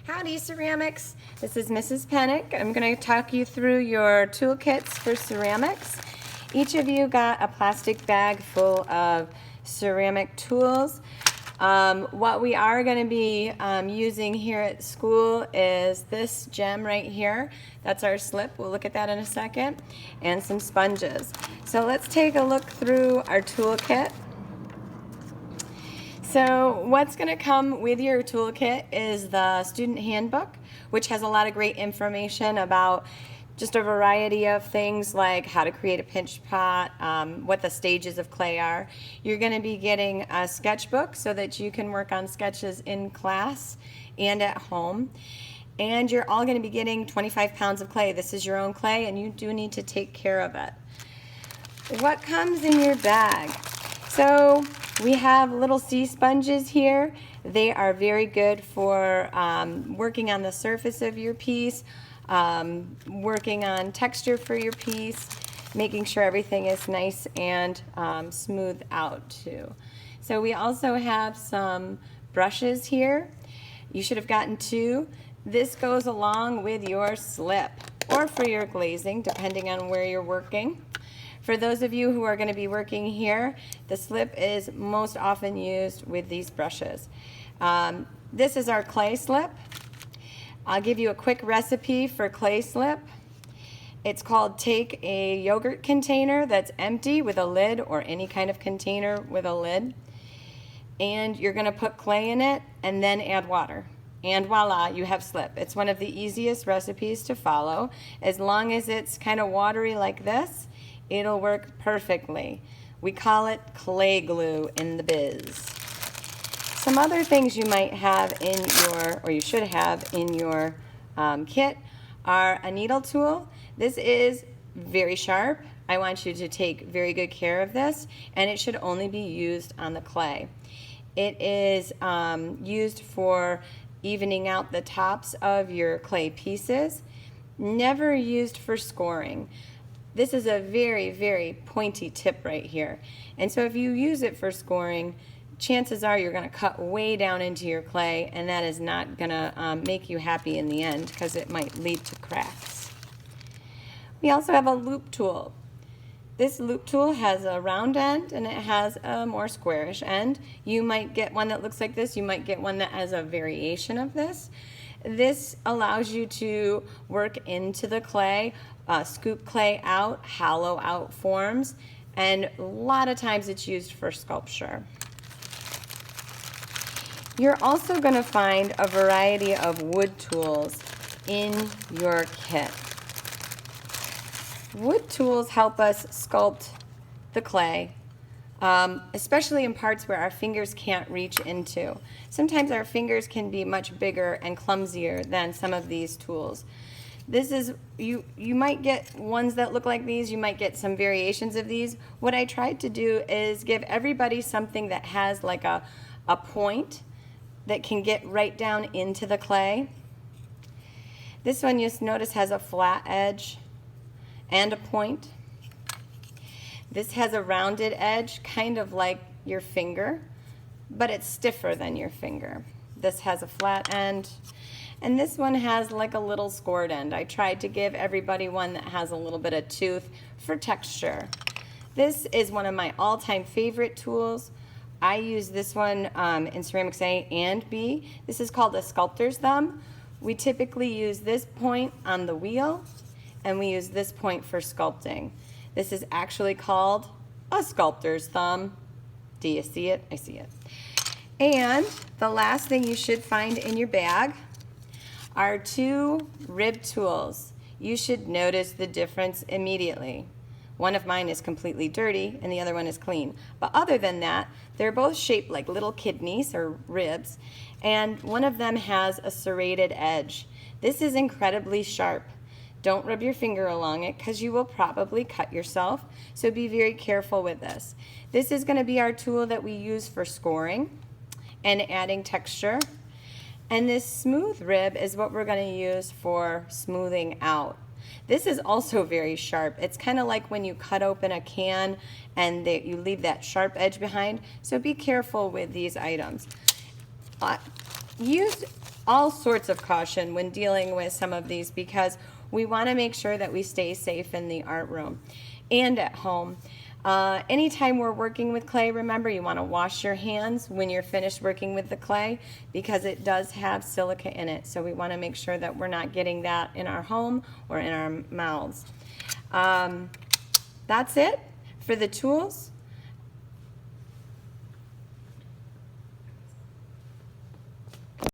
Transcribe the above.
Howdy ceramics, this is Mrs. Pennick. I'm going to talk you through your toolkits for ceramics. Each of you got a plastic bag full of ceramic tools. What we are going to be using here at school is this gem right here. That's our slip. We'll look at that in a second. And some sponges. So let's take a look through our toolkit. So what's going to come with your toolkit is the student handbook, which has a lot of great information about just a variety of things like how to create a pinch pot, what the stages of clay are. You're going to be getting a sketchbook so that you can work on sketches in class and at home. And you're all going to be getting 25 pounds of clay. This is your own clay and you do need to take care of it. What comes in your bag? So we have little sea sponges here. They are very good for working on the surface of your piece, working on texture for your piece, making sure everything is nice and smooth out too. So we also have some brushes here. You should have gotten two. This goes along with your slip or for your glazing, depending on where you're working. For those of you who are going to be working here, the slip is most often used with these brushes. This is our clay slip. I'll give you a quick recipe for clay slip. It's called take a yogurt container that's empty with a lid or any kind of container with a lid. And you're going to put clay in it and then add water. And voila, you have slip. It's one of the easiest recipes to follow. As long as it's kind of watery like this, it'll work perfectly. We call it clay glue in the biz. Some other things you might have in your, or you should have in your kit are a needle tool. This is very sharp. I want you to take very good care of this, and it should only be used on the clay. It is used for evening out the tops of your clay pieces, never used for scoring. This is a very, very pointy tip right here. And so if you use it for scoring, chances are you're going to cut way down into your clay, and that is not going to make you happy in the end because it might lead to cracks. We also have a loop tool. This loop tool has a round end and it has a more squarish end. You might get one that looks like this. You might get one that has a variation of this. This allows you to work into the clay, scoop clay out, hollow out forms, and a lot of times it's used for sculpture. You're also going to find a variety of wood tools in your kit. Wood tools help us sculpt the clay, especially in parts where our fingers can't reach into. Sometimes our fingers can be much bigger and clumsier than some of these tools. This is, you might get ones that look like these, you might get some variations of these. What I tried to do is give everybody something that has like a point that can get right down into the clay. This one, you'll notice, has a flat edge and a point. This has a rounded edge, kind of like your finger, but it's stiffer than your finger. This has a flat end, and this one has like a little scored end. I tried to give everybody one that has a little bit of tooth for texture. This is one of my all-time favorite tools. I use this one in ceramics A and B. This is called a sculptor's thumb. We typically use this point on the wheel, and we use this point for sculpting. This is actually called a sculptor's thumb. Do you see it? I see it. And the last thing you should find in your bag are two rib tools. You should notice the difference immediately. One of mine is completely dirty and the other one is clean. But other than that, they're both shaped like little kidneys or ribs, and one of them has a serrated edge. This is incredibly sharp. Don't rub your finger along it because you will probably cut yourself, so be very careful with this. This is going to be our tool that we use for scoring and adding texture. And this smooth rib is what we're going to use for smoothing out. This is also very sharp. It's kind of like when you cut open a can and you leave that sharp edge behind, so be careful with these items. Use all sorts of caution when dealing with some of these, because we want to make sure that we stay safe in the art room and at home. Anytime we're working with clay, remember you want to wash your hands when you're finished working with the clay, because it does have silica in it. So we want to make sure that we're not getting that in our home or in our mouths. That's it for the tools.